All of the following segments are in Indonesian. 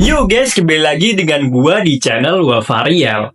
Yo guys, kembali lagi dengan gua di channel Wafarial.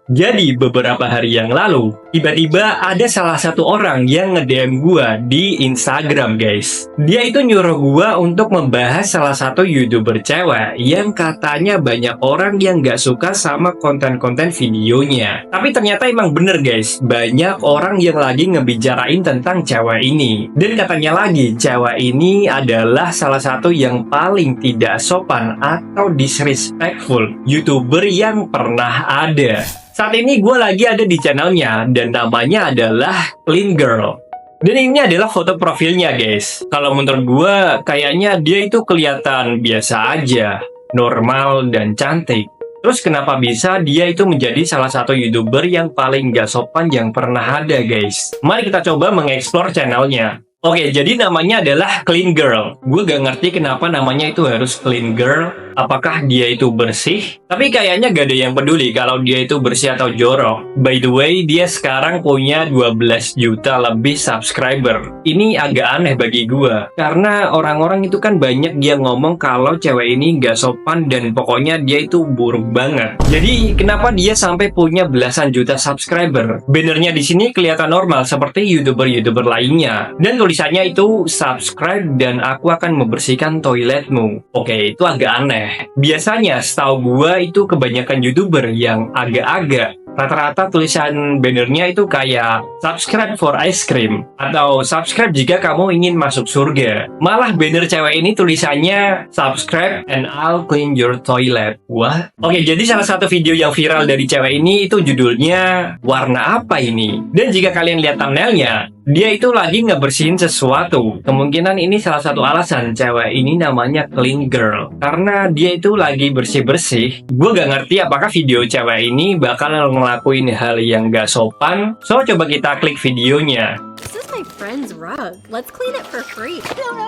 Jadi beberapa hari yang lalu, tiba-tiba ada salah satu orang yang nge-DM gua di Instagram guys. Dia itu nyuruh gua untuk membahas salah satu YouTuber cewek yang katanya banyak orang yang gak suka sama konten-konten videonya. Tapi ternyata emang bener guys, banyak orang yang lagi ngebicarain tentang cewek ini. Dan katanya lagi, cewek ini adalah salah satu yang paling tidak sopan atau disrespectful YouTuber yang pernah ada. Saat ini gue lagi ada di channelnya dan namanya adalah Clean Girl. Dan ini adalah foto profilnya guys. Kalau menurut gue kayaknya dia itu kelihatan biasa aja, normal dan cantik. Terus kenapa bisa dia itu menjadi salah satu YouTuber yang paling gak sopan yang pernah ada guys? Mari kita coba mengeksplor channelnya. Oke, jadi namanya adalah Clean Girl. Gue gak ngerti kenapa namanya itu harus Clean Girl. Apakah dia itu bersih? Tapi kayaknya gak ada yang peduli kalau dia itu bersih atau jorok. By the way, dia sekarang punya 12 juta lebih subscriber. Ini agak aneh bagi gue. Karena orang-orang itu kan banyak dia ngomong kalau cewek ini gak sopan dan pokoknya dia itu buruk banget. Jadi kenapa dia sampai punya belasan juta subscriber? Bannernya di sini kelihatan normal seperti YouTuber-YouTuber lainnya. Dan tulisannya itu subscribe dan aku akan membersihkan toiletmu. Oke, itu agak aneh. Biasanya setahu gua itu kebanyakan YouTuber yang agak-agak rata-rata tulisan bannernya itu kayak subscribe for ice cream atau subscribe jika kamu ingin masuk surga. Malah banner cewek ini tulisannya subscribe and I'll clean your toilet. Wah. Oke, jadi salah satu video yang viral dari cewek ini itu judulnya warna apa ini? Dan jika kalian lihat thumbnailnya, dia itu lagi ngebersihin sesuatu. Kemungkinan ini salah satu alasan cewek ini namanya Clean Girl. Karena dia itu lagi bersih-bersih. Gue gak ngerti apakah video cewek ini bakal ngelakuin hal yang gak sopan. So, coba kita klik videonya. This is my friend's rug. Let's clean it for free. No.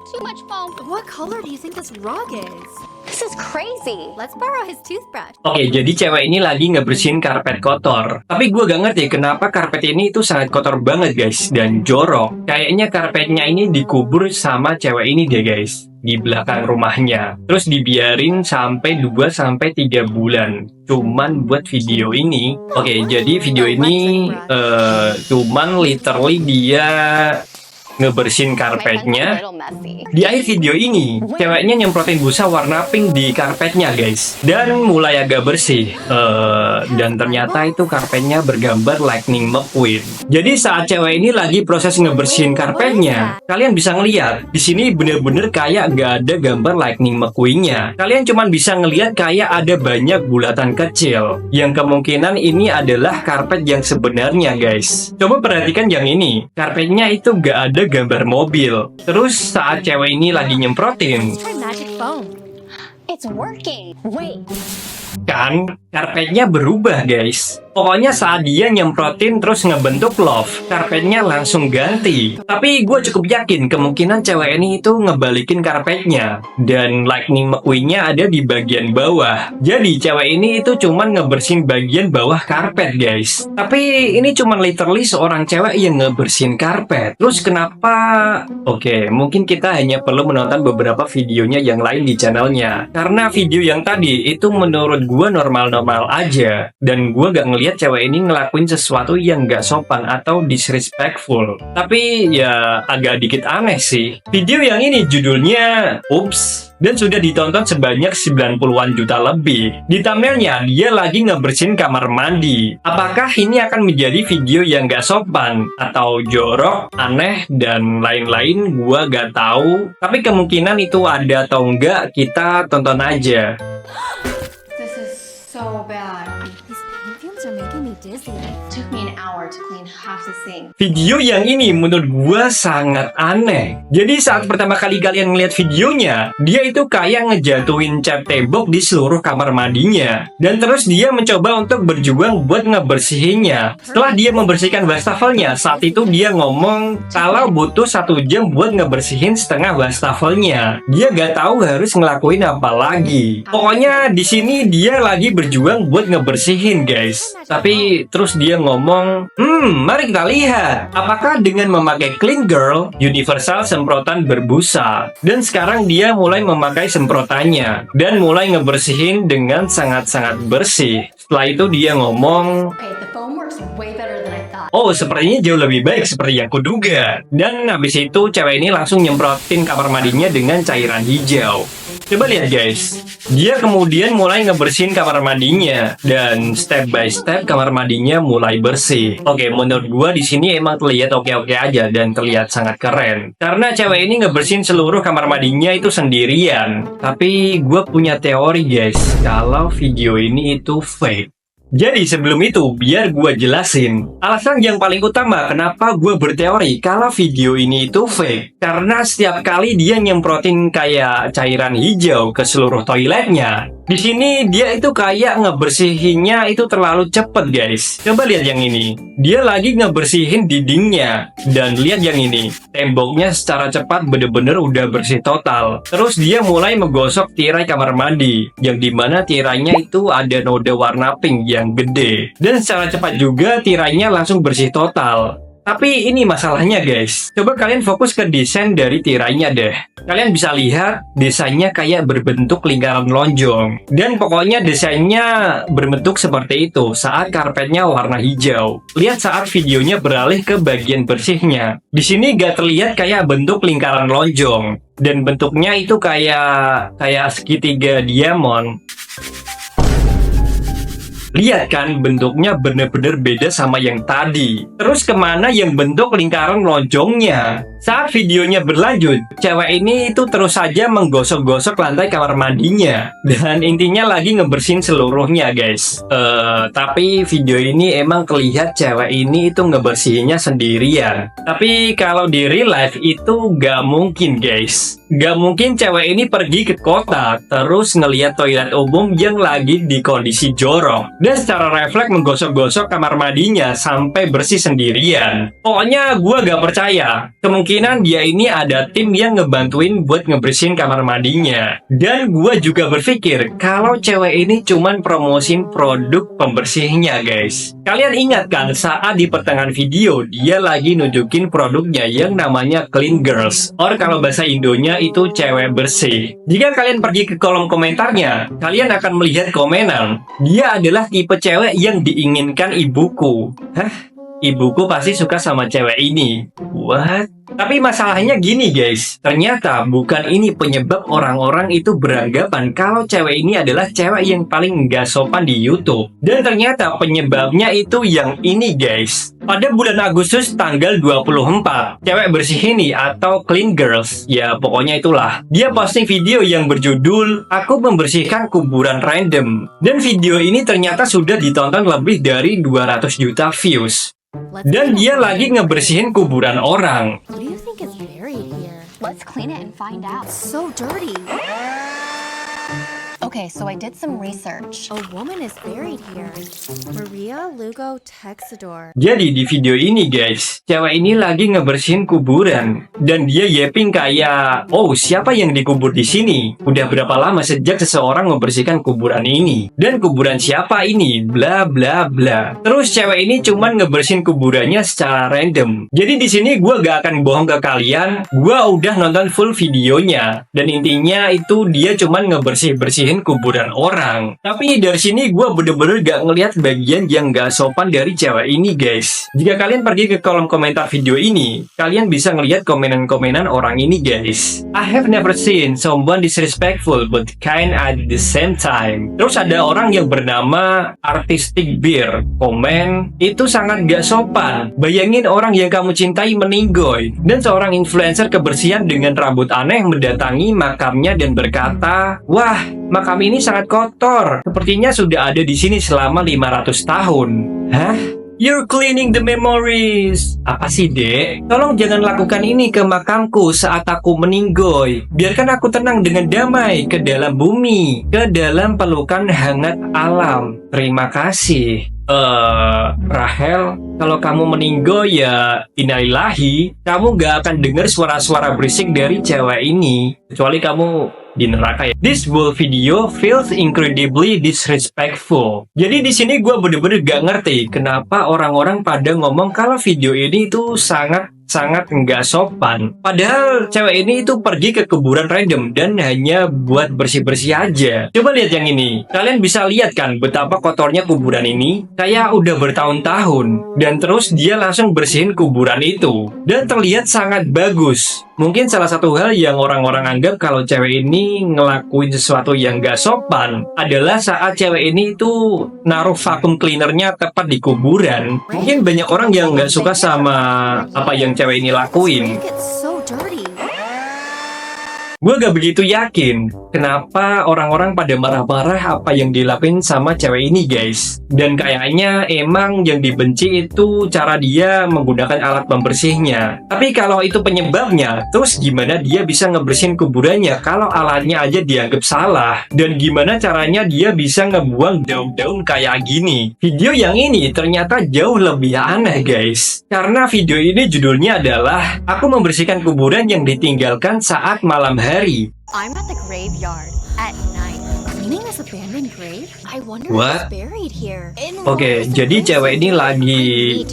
Too much foam. What color do you think this rug is? This is crazy. Let's borrow his toothbrush. Oke, jadi cewek ini lagi ngebersihin karpet kotor. Tapi gue gak ngerti kenapa karpet ini itu sangat kotor banget guys. Dan jorok. Kayaknya karpetnya ini dikubur sama cewek ini deh guys. Di belakang rumahnya. Terus dibiarin sampai 2-3 bulan. Cuman buat video ini. Oke, jadi video ini cuman literally dia ngebersihin karpetnya. Di akhir video ini, ceweknya nyemprotin busa warna pink di karpetnya guys. Dan mulai agak bersih. Dan ternyata itu karpetnya bergambar Lightning McQueen. Jadi saat cewek ini lagi proses ngebersihin karpetnya, kalian bisa ngeliat di sini bener-bener kayak gak ada gambar Lightning McQueen-nya. Kalian cuman bisa ngeliat kayak ada banyak bulatan kecil. Yang kemungkinan ini adalah karpet yang sebenarnya guys. Coba perhatikan yang ini. Karpetnya itu gak ada gambar mobil. Terus saat cewek ini lagi nyemprotin, Let's try magic foam. It's working. Wait. kan karpetnya berubah guys. Pokoknya saat dia nyemprotin terus ngebentuk love, karpetnya langsung ganti. Tapi gue cukup yakin kemungkinan cewek ini itu ngebalikin karpetnya. Dan Lightning McQueen-nya ada di bagian bawah. Jadi cewek ini itu cuman ngebersihin bagian bawah karpet guys. Tapi ini cuman literally seorang cewek yang ngebersihin karpet. Terus kenapa? Oke, mungkin kita hanya perlu menonton beberapa videonya yang lain di channelnya. Karena video yang tadi itu menurut gue normal-normal aja. Dan gue gak ngeliat cewek ini ngelakuin sesuatu yang gak sopan atau disrespectful. Tapi ya agak dikit aneh sih. Video yang ini judulnya Oops, dan sudah ditonton sebanyak 90-an juta lebih. Di thumbnailnya dia lagi ngebersihin kamar mandi. Apakah ini akan menjadi video yang gak sopan atau jorok, aneh, dan lain-lain? Gua gak tahu. Tapi kemungkinan itu ada atau enggak, kita tonton aja. This is so bad. These paint fumes are making me dizzy. Took me an hour to clean half the sink. Video yang ini menurut gua sangat aneh. Jadi saat pertama kali kalian ngeliat videonya, dia itu kayak ngejatuhin cat tembok di seluruh kamar mandinya. Dan terus dia mencoba untuk berjuang buat ngebersihinnya. Setelah dia membersihkan wastafelnya, saat itu dia ngomong kalau butuh 1 jam buat ngebersihin setengah wastafelnya. Dia gak tahu harus ngelakuin apa lagi. Pokoknya di sini dia lagi berjuang buat ngebersihin guys. Tapi terus dia ngomong, mari kita lihat, apakah dengan memakai Clean Girl, universal semprotan berbusa. Dan sekarang dia mulai memakai semprotannya, dan mulai ngebersihin dengan sangat-sangat bersih. Setelah itu dia ngomong, Okay, the foam works way better than I thought. oh, sepertinya jauh lebih baik seperti yang kuduga. Dan habis itu cewek ini langsung nyemprotin kamar mandinya dengan cairan hijau. Coba lihat guys, dia kemudian mulai ngebersihin kamar mandinya dan step by step kamar mandinya mulai bersih. Oke, menurut gua di sini emang terlihat oke-oke aja dan terlihat sangat keren. Karena cewek ini ngebersihin seluruh kamar mandinya itu sendirian. Tapi gua punya teori guys, kalau video ini itu fake. Jadi sebelum itu, biar gue jelasin alasan yang paling utama kenapa gue berteori kalau video ini itu fake. Karena setiap kali dia nyemprotin kayak cairan hijau ke seluruh toiletnya, di sini dia itu kayak ngebersihinnya itu terlalu cepet guys. Coba lihat yang ini, dia lagi ngebersihin dindingnya. Dan lihat yang ini, temboknya secara cepat bener-bener udah bersih total. Terus dia mulai menggosok tirai kamar mandi, yang dimana tirainya itu ada noda warna pink yang gede. Dan secara cepat juga tirainya langsung bersih total. Tapi ini masalahnya guys, coba kalian fokus ke desain dari tirainya deh. Kalian bisa lihat desainnya kayak berbentuk lingkaran lonjong. Dan pokoknya desainnya berbentuk seperti itu saat karpetnya warna hijau. Lihat saat videonya beralih ke bagian bersihnya. Di sini gak terlihat kayak bentuk lingkaran lonjong. Dan bentuknya itu kayak segitiga diamond. Lihat kan, bentuknya bener-bener beda sama yang tadi. Terus kemana yang bentuk lingkaran lonjongnya? Saat videonya berlanjut, cewek ini itu terus saja menggosok-gosok lantai kamar mandinya. Dan intinya lagi ngebersihin seluruhnya guys. Tapi video ini emang kelihatan cewek ini itu ngebersihinnya sendirian. Tapi kalau di real life itu gak mungkin guys. Gak mungkin cewek ini pergi ke kota terus ngelihat toilet umum yang lagi di kondisi jorok dan secara refleks menggosok-gosok kamar mandinya sampai bersih sendirian. Pokoknya gue gak percaya. Kemungkinan dia ini ada tim yang ngebantuin buat ngebersihin kamar mandinya. Dan gue juga berpikir kalau cewek ini cuman promosin produk pembersihnya guys. Kalian ingat kan saat di pertengahan video dia lagi nunjukin produknya yang namanya Clean Girls, or kalau bahasa Indonya itu cewek bersih. Jika kalian pergi ke kolom komentarnya, kalian akan melihat komenan, dia adalah tipe cewek yang diinginkan ibuku. Hah? Ibuku pasti suka sama cewek ini. What? Tapi masalahnya gini guys, ternyata bukan ini penyebab orang-orang itu beranggapan kalau cewek ini adalah cewek yang paling nggak sopan di YouTube. Dan ternyata penyebabnya itu yang ini guys. Pada bulan Agustus tanggal 24, cewek bersih ini atau Clean Girls, ya pokoknya itulah, dia posting video yang berjudul "Aku membersihkan kuburan random". Dan video ini ternyata sudah ditonton lebih dari 200 juta views. Dan dia lagi ngebersihin kuburan orang. What do you think is buried here? Let's clean it and find out. So dirty. Okay, so I did some research. A woman is buried here. Maria Lugo Texador. Jadi di video ini guys, cewek ini lagi ngebersihin kuburan dan dia yeping kayak, oh siapa yang dikubur di sini? Udah berapa lama sejak seseorang membersihkan kuburan ini? Dan kuburan siapa ini? Bla bla bla. Terus cewek ini cuman ngebersihin kuburannya secara random. Jadi di sini gue gak akan bohong ke kalian, gue udah nonton full videonya dan intinya itu dia cuman ngebersihin kuburan orang. Tapi dari sini gue bener-bener gak ngelihat bagian yang gak sopan dari cewek ini guys. Jika kalian pergi ke kolom komentar video ini, kalian bisa ngelihat komenan-komenan orang ini guys. I have never seen someone disrespectful but kind at the same time. Terus ada orang yang bernama Artistic Beer komen, itu sangat gak sopan. Bayangin orang yang kamu cintai meninggoy. Dan seorang influencer kebersihan dengan rambut aneh mendatangi makamnya dan berkata, wah, makam ini sangat kotor. Sepertinya sudah ada di sini selama 500 tahun. Hah? You're cleaning the memories. Apa sih, Dek? Tolong jangan lakukan ini ke makamku saat aku meninggoy. Biarkan aku tenang dengan damai ke dalam bumi, ke dalam pelukan hangat alam. Terima kasih. Rahel, kalau kamu meninggoy ya innalillahi, kamu gak akan dengar suara-suara berisik dari cewek ini. Kecuali kamu di neraka ya. This whole video feels incredibly disrespectful. Jadi di sini gue bener-bener gak ngerti kenapa orang-orang pada ngomong kalau video ini tuh sangat nggak sopan. Padahal cewek ini itu pergi ke kuburan random dan hanya buat bersih-bersih aja. Coba lihat yang ini. Kalian bisa lihat kan betapa kotornya kuburan ini? Kayak udah bertahun-tahun. Dan terus dia langsung bersihin kuburan itu. Dan terlihat sangat bagus. Mungkin salah satu hal yang orang-orang anggap kalau cewek ini ngelakuin sesuatu yang gak sopan adalah saat cewek ini itu naruh vacuum cleanernya tepat di kuburan. Mungkin banyak orang yang gak suka sama apa yang cewek ini lakuin. Make it so dirty. Gue gak begitu yakin kenapa orang-orang pada marah-marah apa yang dilakuin sama cewek ini guys. Dan kayaknya emang yang dibenci itu cara dia menggunakan alat pembersihnya. Tapi kalau itu penyebabnya, terus gimana dia bisa ngebersihin kuburannya kalau alatnya aja dianggap salah? Dan gimana caranya dia bisa ngebuang daun-daun kayak gini? Video yang ini ternyata jauh lebih aneh guys. Karena video ini judulnya adalah Aku Membersihkan Kuburan yang Ditinggalkan Saat Malam Hari. I'm at the graveyard at night. Cleaning this abandoned grave? I wonder What? who's buried here. Oke, jadi cewek ini lagi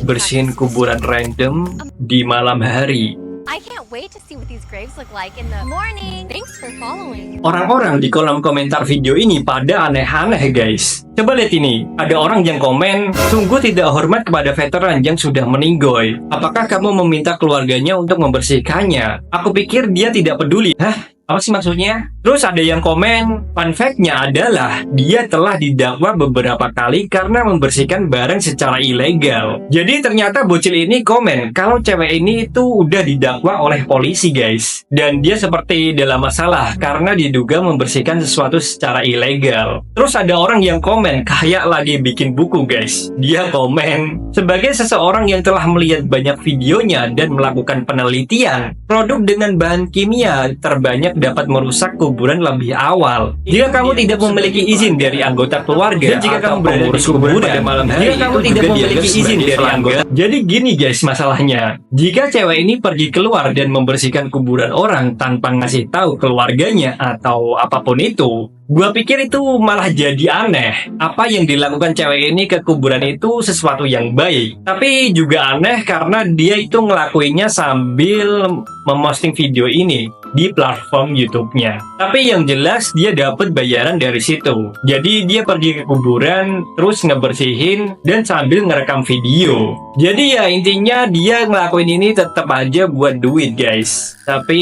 bersihin kuburan random di malam hari. I can't wait to see what these graves look like in the morning. Thanks for following. Orang-orang di kolom komentar video ini pada aneh-aneh guys. Coba lihat ini, ada orang yang komen, sungguh tidak hormat kepada veteran yang sudah meninggoy. Apakah kamu meminta keluarganya untuk membersihkannya? Aku pikir dia tidak peduli. Hah? Apa sih maksudnya? Terus ada yang komen, fun fact-nya adalah dia telah didakwa beberapa kali karena membersihkan barang secara ilegal. Jadi ternyata bocil ini komen kalau cewek ini itu udah didakwa oleh polisi guys. Dan dia seperti dalam masalah karena diduga membersihkan sesuatu secara ilegal. Terus ada orang yang komen kayak lagi bikin buku guys. Dia komen, sebagai seseorang yang telah melihat banyak videonya dan melakukan penelitian, produk dengan bahan kimia terbanyak dapat merusak kuburan lebih awal. Jika kamu tidak memiliki izin dari anggota keluarga, dan jika kamu berada di kuburan pada malam hari, jika kamu tidak memiliki izin dari anggota. Jadi gini guys masalahnya, jika cewek ini pergi keluar dan membersihkan kuburan orang tanpa ngasih tahu keluarganya atau apapun itu, gua pikir itu malah jadi aneh. Apa yang dilakukan cewek ini ke kuburan itu sesuatu yang baik. Tapi juga aneh karena dia itu ngelakuinnya sambil memposting video ini di platform YouTube-nya. Tapi yang jelas dia dapat bayaran dari situ. Jadi dia pergi ke kuburan, terus ngebersihin dan sambil ngerekam video. Jadi ya intinya dia ngelakuin ini tetap aja buat duit guys. Tapi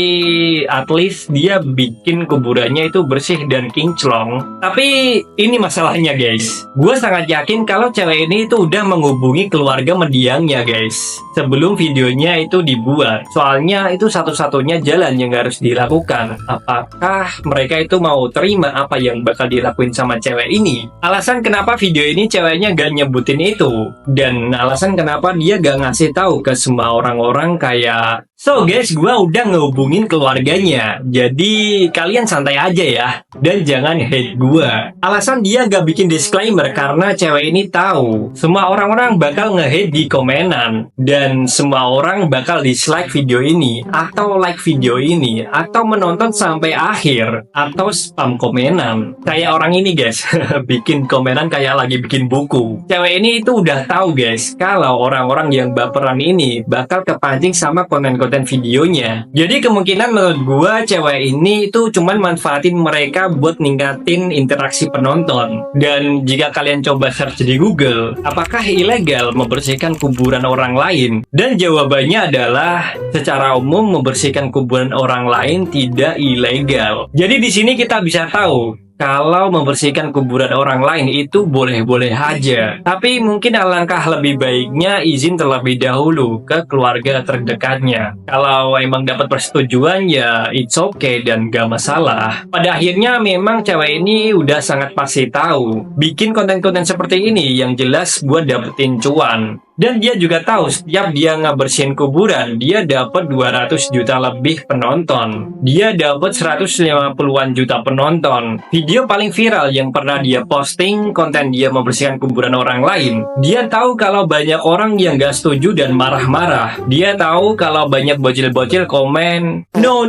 at least dia bikin kuburannya itu bersih dan kinclong. Tapi ini masalahnya guys. Gue sangat yakin kalau cewek ini itu udah menghubungi keluarga mendiangnya guys, sebelum videonya itu dibuat. Soalnya itu satu-satunya jalan yang harus dilakukan. Apakah mereka itu mau terima apa yang bakal dilakuin sama cewek ini? Alasan kenapa video ini ceweknya gak nyebutin itu, dan alasan kenapa dia gak ngasih tahu ke semua orang-orang kayak, so guys, gue udah ngehubungin keluarganya, jadi kalian santai aja ya, dan jangan hate gue. Alasan dia gak bikin disclaimer karena cewek ini tahu semua orang-orang bakal nge-hate di komenan, dan semua orang bakal dislike video ini, atau like video ini, atau menonton sampai akhir, atau spam komenan. Kayak orang ini guys, bikin komenan kayak lagi bikin buku. Cewek ini itu udah tahu guys, kalau orang-orang yang baperan ini bakal kepancing sama konten-konten videonya. Jadi kemungkinan menurut gua cewek ini itu cuman manfaatin mereka buat ningkatin interaksi penonton. Dan jika kalian coba search di Google, apakah ilegal membersihkan kuburan orang lain? Dan jawabannya adalah secara umum membersihkan kuburan orang lain tidak ilegal. Jadi di sini kita bisa tahu kalau membersihkan kuburan orang lain itu boleh-boleh aja. Tapi mungkin alangkah lebih baiknya izin terlebih dahulu ke keluarga terdekatnya. Kalau emang dapat persetujuan ya it's okay dan gak masalah. Pada akhirnya memang cewek ini udah sangat pasti tahu bikin konten-konten seperti ini yang jelas buat dapetin cuan. Dan dia juga tahu setiap dia ngebersihin kuburan, dia dapat 200 juta lebih penonton. Dia dapat 150-an juta penonton. Video paling viral yang pernah dia posting, konten dia membersihkan kuburan orang lain. Dia tahu kalau banyak orang yang gak setuju dan marah-marah. Dia tahu kalau banyak bocil-bocil komen, no,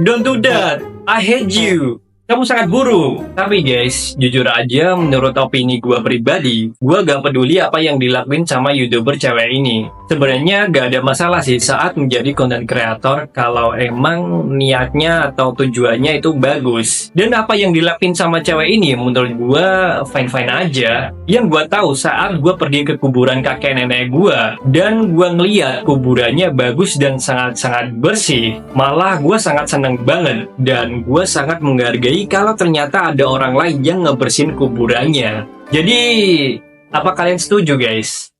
don't do that. I hate you. Kamu sangat buruk. Tapi guys, jujur aja menurut opini gue pribadi, gue gak peduli apa yang dilakuin sama YouTuber cewek ini. Sebenarnya gak ada masalah sih saat menjadi content creator kalau emang niatnya atau tujuannya itu bagus. Dan apa yang dilakuin sama cewek ini menurut gue fine-fine aja. Yang gue tahu saat gue pergi ke kuburan kakek nenek gue dan gue ngeliat kuburannya bagus dan sangat-sangat bersih, malah gue sangat seneng banget dan gue sangat menghargai kalau ternyata ada orang lain yang ngebersihin kuburannya. Jadi, apa kalian setuju guys?